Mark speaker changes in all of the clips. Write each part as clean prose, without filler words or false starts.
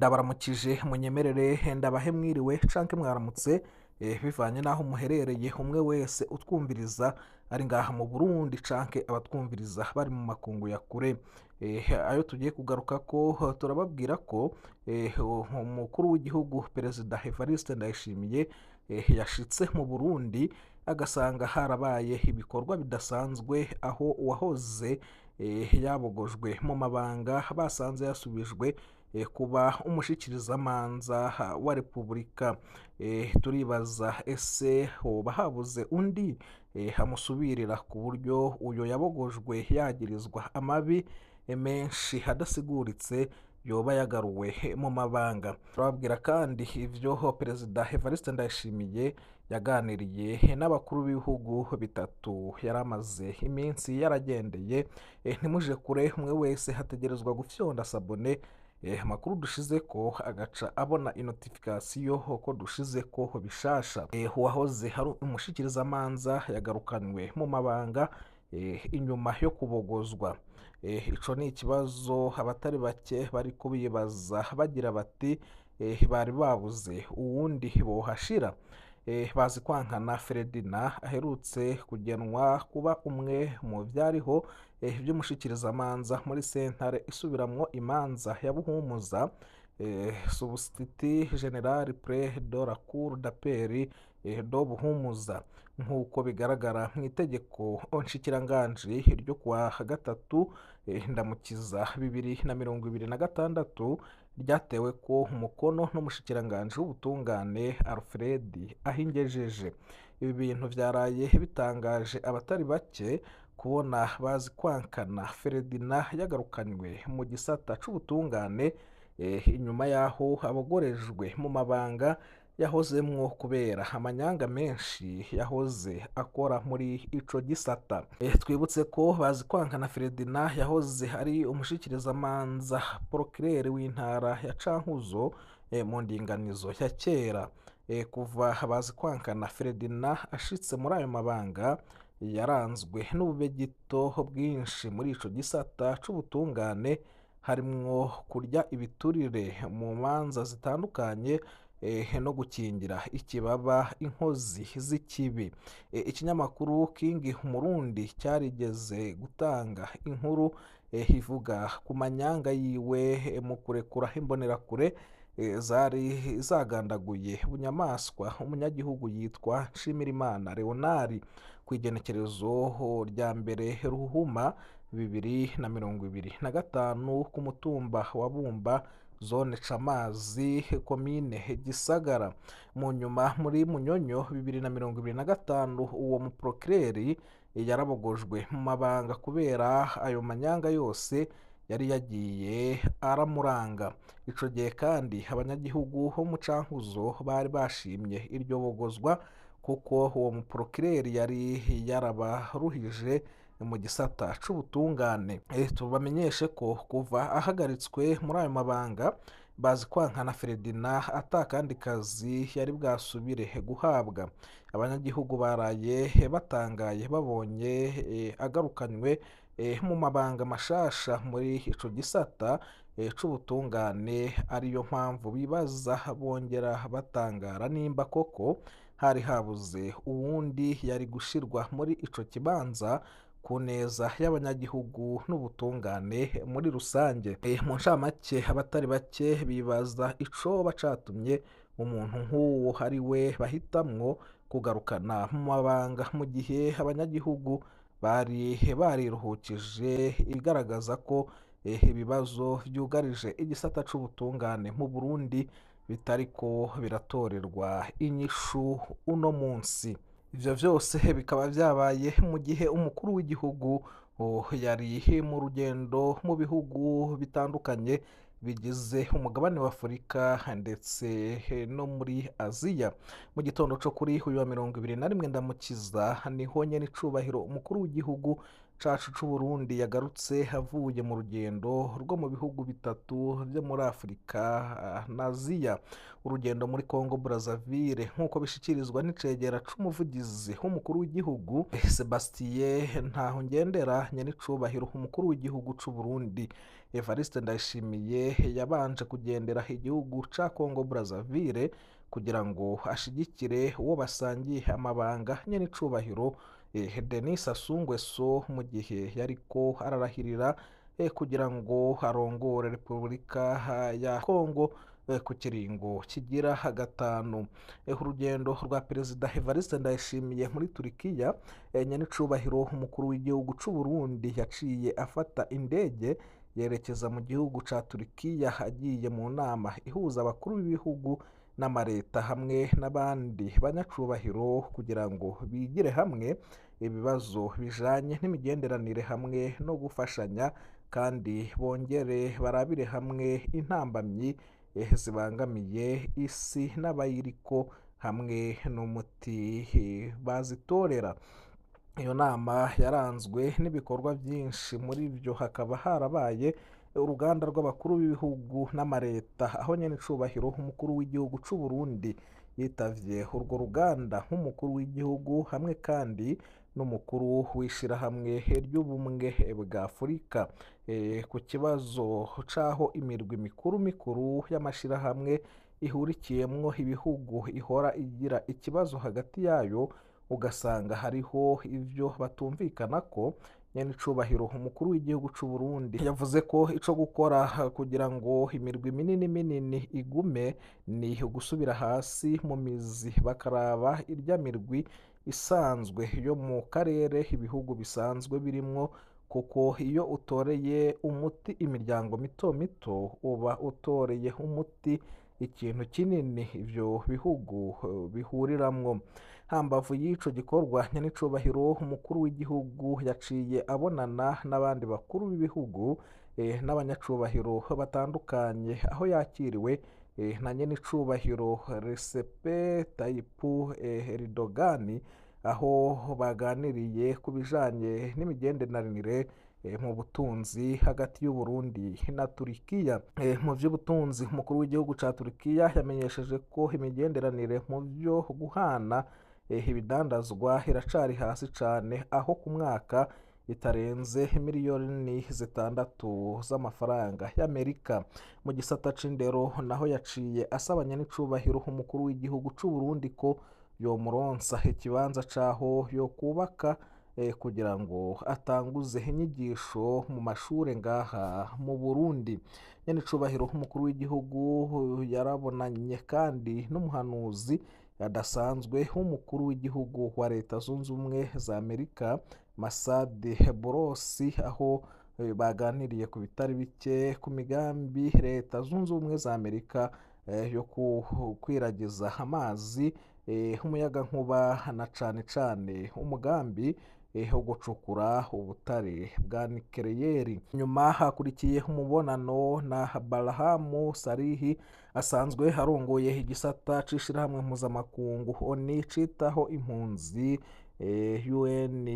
Speaker 1: ndabaramukije munyemerere ndabahe mwiriwe canke mwaramutse bivanye naho muherereye umwe wese utwumviriza ari ngaha mu Burundi canke abatwumviriza bari mu makungu ya kure. Ayo tugiye kugaruka ko turababwira ko umukuru w'igihugu Perezida Evariste Ndayishimiye yashitse mu Burundi agasanga harabaye ibikorwa bidasanzwe, aho uwahoze yabogojwe mu mabanga basanze yasubijwe kuba umushikirizamanza wa Repubulika. Turibaza ese hoba habuze undi hamusubirira ku buryo uyo yabogojwe yagirizwa amabi menshi hadasiguritse yoba yagaruwe mu mabanga. Turababwira kandi ivyo Perezida Evariste Ndayishimiye yaganiriye n'abakuru b'ibihugu bitatu yaramaze iminsi yaragendeye. Ntimuje kure, umwe wese hategerezwa gufyonda sabone amakuru dushize ko agaca abona inotifikasiyo ko dushize ko bishasha. Uwahoze hari umushikirizamanza yagarukanywe mu mabanga inyuma yo kubogozwa. Ico ni ikibazo abatari bake bari kubibaza bagira bati bari babuze uwundi bohashira. Bazikwankana Ferdinand aherutse kugenwa kuba umwe mu vyariho vy'umushikirizamanza muri sentare isubiramwo imanza ya Buhumuza, substitut general près de la cour d'appel do Buhumuza, nk'uko bigaragara mu itegeko nshikiranganji ryo kuwa gatatu Ndamukiza 2026 ryatewe ko umukono n'umushikiranganji w'ubutungane Alfred Ahingejeje. Ibi bintu vyaraye bitangaje abatari bake kubona Bazikwankana Ferdinand yagarukanywe mu gisata c'ubutungane inyuma yaho abogorejwe mu mabanga yahozemwo kubera amanyanga menshi yahoze akora muri ico gisata. Twibutse ko Bazikwankana Ferdinand yahoze ari umushikirizamanza procureur w'intara ya Cankuzo mu ndinganizo ya kera. Kuva Bazikwankana Ferdinand ashitse muri ayo mabanga yaranzwe n'ububegito bwinshi muri ico gisata c'ubutungane, harimwo kurya ibiturire mu manza zitandukanye no gukingira ikibaba inkozi z'ikibi. Ikinyamakuru King Umurundi cyarigeze gutanga inkuru ivuga ku manyanga yiwe mu kurekura imbonerakure zari zagandaguye bunyamaswa umunyagihugu yitwa Nshimirimana Leonard kw'igenekerezo rya mbere Ruhuma 2025 ku mutumba wa Bumba, zone Camazi, komine Gisagara. Mu nyuma muri Munyonyo 2025 uwo muprocureri yarabogojwe mu mabanga kubera ayo manyanga yose yari yagiye aramuranga. Ico gihe kandi abanyagihugu bo mu Cankuzo bari bashimye iryo bogozwa kuko uwo muprocureri yari yarabaruhije mu gisata c'ubutungane. Tubamenyeshe ko kuva ahagaritswe muri ayo mabanga Bazikwankana Ferdinand atakandi kazi yari bwasubire guhabwa. Abanyagihugu baraye batangaye babonye agarukanywe mu mabanga mashasha muri ico gisata c'ubutungane, ariyo mpamvu bibaza bongera batangara nimba koko hari habuze uwundi yari gushirwa muri ico kibanza ku neza y'abanyagihugu n'ubutungane muri rusange. Mu ncamake abatari bake bibaza ico bacatumye umuntu nk'uwo ari we bahitamwo kugarukana mu mabanga mu gihe abanyagihugu bari bariruhukije, igaragaza ko ibibazo vyugarije igisata c'ubutungane mu Burundi bitariko biratorerwa inyishu uno munsi. Ivyo vyose bikaba vyabaye mu gihe umukuru w'igihugu yari mu rugendo mu bihugu bitandukanye bigize umugabane wa Afurika ndetse no muri Aziya. Mu gitondo co kuri uyu wa 21 Ndamukiza niho nyene icubahiro umukuru w'igihugu cacu c'Uburundi yagarutse avuye mu rugendo rwo mu bihugu bitatu vyo muri Afurika na Aziya, urugendo muri Congo Brazzaville nk'uko bishikirizwa n'icegera c'umuvugizi w'umukuru w'igihugu Sebastien Ntahongendera, nyenicubahiro umukuru w'igihugu c'Uburundi Evariste Ndayishimiye yabanje kugendera igihugu ca Congo Brazzaville kugira ngo ashigikire uwo basangiye amabanga nyenicubahiro Denis Sassou Nguesso mu gihe yariko ararahirira kugira ngo arongore Repubulika ya Congo ku kiringo kigira gatanu. Urugendo rwa Perezida Evariste Ndayishimiye muri Turikiya, nyenicubahiro umukuru w'igihugu c'Uburundi yaciye afata indege yerekeza mu gihugu ca Turikiya agiye mu nama ihuza abakuru b'ibihugu n'amareta hamwe n'abandi banyacubahiro kugira ngo bigire hamwe ibibazo bijanye n'imigenderanire hamwe no gufashanya, kandi bongere barabire hamwe intambamyi zibangamiye isi n'abayiriko hamwe n'umuti bazitorera. Iyo nama yaranzwe n'ibikorwa byinshi, muri byo hakaba harabaye uruganda rw'abakuru b'ibihugu n'amareta, aho nyenicubahiro umukuru w'igihugu c'Uburundi yitavye urwo ruganda nk'umukuru w'igihugu hamwe kandi n'umukuru w'ishirahamwe ry'ubumwe bwa Afurika ku kibazo c'aho imirwi mikuru y'amashirahamwe ihurikiyemwo ibihugu ihora igira ikibazo hagati yayo, ugasanga hariho ivyo batumvikanako. Nyenicubahiro umukuru w'igihugu c'Uburundi yavuze ko ico gukora kugira ngo imirwi minini igume ni gusubira hasi mu mizi bakaraba irya mirwi isanzwe yo mu karere ibihugu bisanzwe birimwo, kuko iyo utoreye umuti imiryango mito uba utoreye umuti ikintu kinini ivyo bihugu bihuriramwo. Hambavu y'ico gikorwa, nyenicubahiro umukuru w'igihugu yaciye abonana n'abandi bakuru b'ibihugu n'abanyacubahiro batandukanye, aho yakiriwe na nyenicubahiro Recep Tayyip Erdogan, aho baganiriye ku bijanye n'imigenderanire mu butunzi hagati y'Uburundi na Turikiya. Mu vy'ubutunzi, umukuru w'igihugu ca Turikiya yamenyesheje ko imigenderanire mu vyo guhana ibidandazwa iracari hasi cane, aho ku mwaka itarenze miliyoni 6 z'amafaranga y'Amerika. Mu gisata c'indero naho yaciye asaba nyenicubahiro umukuru w'igihugu c'Uburundi ko yomuronsa ikibanza caho yo kubaka kugira ngo atanguze inyigisho mu mashure ngaha mu Burundi. Nyenicubahiro umukuru w'igihugu yarabonanye kandi n'umuhanuzi adasanzwe w'umukuru w'igihugu wa Leta Zunze Ubumwe za Amerika Masad Boulos, aho baganiriye ku bitari bike ku migambi Leta Zunze Ubumwe za Amerika yo kwiragiza amazi, umuyagankuba na cane umugambi wo gucukura ubutare bwa nikeleyeri. Nyuma hakurikiye umubonano na Barham Salih, asanzwe arongoye igisata c'ishirahamwe mpuzamakungu ONU citaho impunzi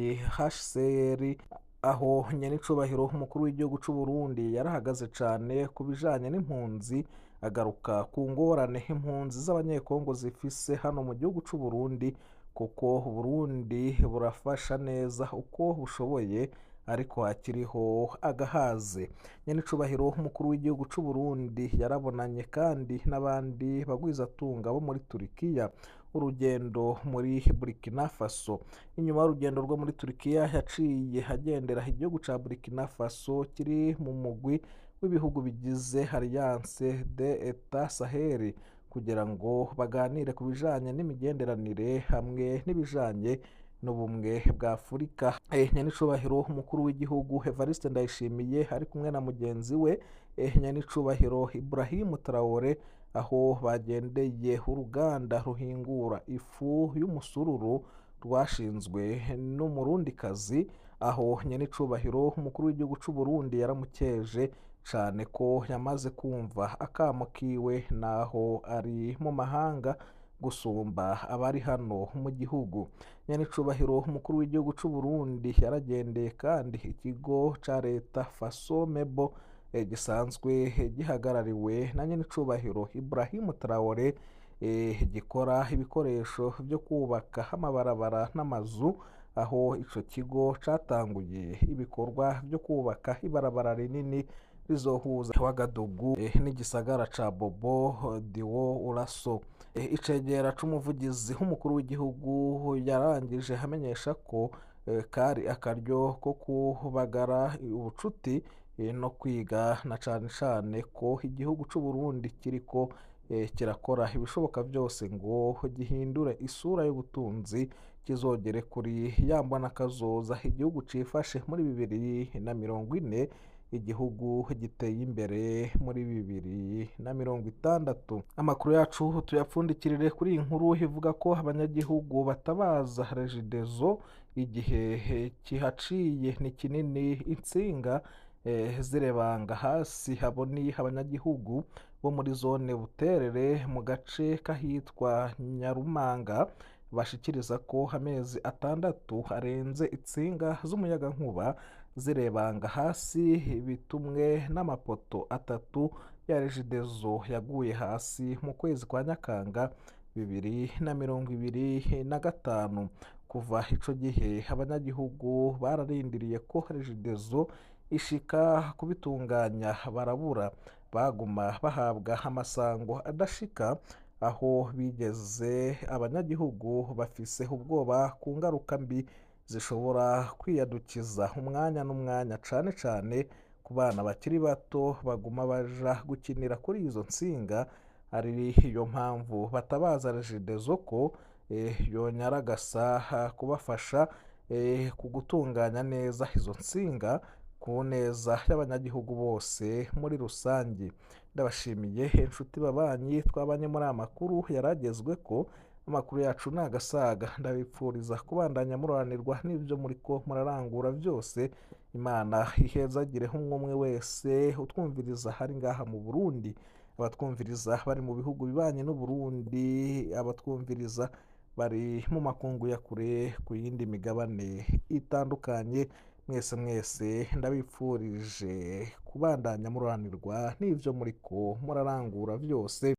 Speaker 1: UNHCR, aho nyenicubahiro umukuru w'igihugu c'Uburundi yarahagaze cane ku bijanye n'impunzi, agaruka ku ngorane impunzi z'abanyekongo zifise hano mu gihugu c'Uburundi, kuko Uburundi burafasha neza uko bushoboye ariko hakiriho agahaze. Nyenicubahiro umukuru w'igihugu c'Uburundi yarabonanye kandi n'abandi bagwizatunga bo muri Turikiya, urugendo muri Burkina Faso. Inyuma y'urugendo rwo muri Turikiya yaciye agendera igihugu ca Burkina Faso kiri mu mugwi w'ibihugu bigize Alliance des Etats Sahel kugira ngo baganire ku bijanye n'imigenderanire hamwe n'ibijanye n'ubumwe bwa Afurika. Nyenicubahiro umukuru w'igihugu Evariste Ndayishimiye ari kumwe na mugenzi we nyenicubahiro Ibrahim Traoré, aho bagendeye uruganda ruhingura ifu y'umusururu rwashinzwe n'umurundikazi, aho nyenicubahiro umukuru w'igihugu c'Uburundi yaramukeje cane ko yamaze kumva akamo kiwe naho ari mu mahanga gusumba abari hano mu gihugu. Nyenicubahiro umukuru w'igihugu c'u Burundi yaragendeye kandi ikigo ca leta Fasomebo gisanzwe gihagarariwe na nyenicubahiro Ibrahim Traore gikora ibikoresho byo kubaka amabarabara n'amazu, aho ico kigo catanguye ibikorwa byo kubaka ibarabara rinini rizohuza Wagadugu n'igisagara ca Bobo Diwo Uraso. Icegera c'umuvugizi w'umukuru w'igihugu yarangije amenyesha ko kari akaryo ko kubagara ubucuti no kwiga na cane cane ko igihugu c'u Burundi kiriko kirakora ibishoboka byose ngo gihindure isura y'ubutunzi kizogere kuri yambona kazoza igihugu cifashe muri 2040, igihugu giteye imbere muri 2060. Amakuru yacu tuyapfundikirire kuri iyi nkuru ivuga ko abanyagihugu batabaza Regideso igihe kihaciye ni kinini, intsinga zirebanga hasi. Haboni abanyagihugu bo muri zone Buterere mu gace kahitwa Nyarumanga bashikiriza ko amezi 6 arenze itsinga z'umuyagankuba zirebanga hasi, bitumwe n'amapoto 3 ya Regideso yaguye hasi mu kwezi kwa Nyakanga 2025. Kuva ico gihe abanyagihugu bararindiriye ko Regideso ishika kubitunganya barabura, baguma bahabwa amasango adashika, aho bigeze abanyagihugu bafise ubwoba ku ngaruka mbi zishobora kwiyadukiza umwanya n'umwanya, cane cane ku bana bakiri bato baguma baja gukinira kuri izo nsinga. Ari iyo mpamvu batabaza Regideso ko yonyaragasa kubafasha ku gutunganya neza izo nsinga ku neza y'abanyagihugu bose muri rusange. Ndabashimiye inshuti babanyi twabanye muri amakuru yaragezwe ko amakuru yacu nagasaga. Ndabipfuriza kubandanya muroranirwa n'ibyo muriko murarangura byose. Imana ihezagire umwe wese utwumviriza hari ngaha mu Burundi, abatwumviriza bari mu bihugu bibanye n'u Burundi, abatwumviriza bari mu makungu ya kure ku yindi migabane itandukanye. Mwese ndabipfurije kubandanya muroranirwa n'ibyo muriko murarangura byose.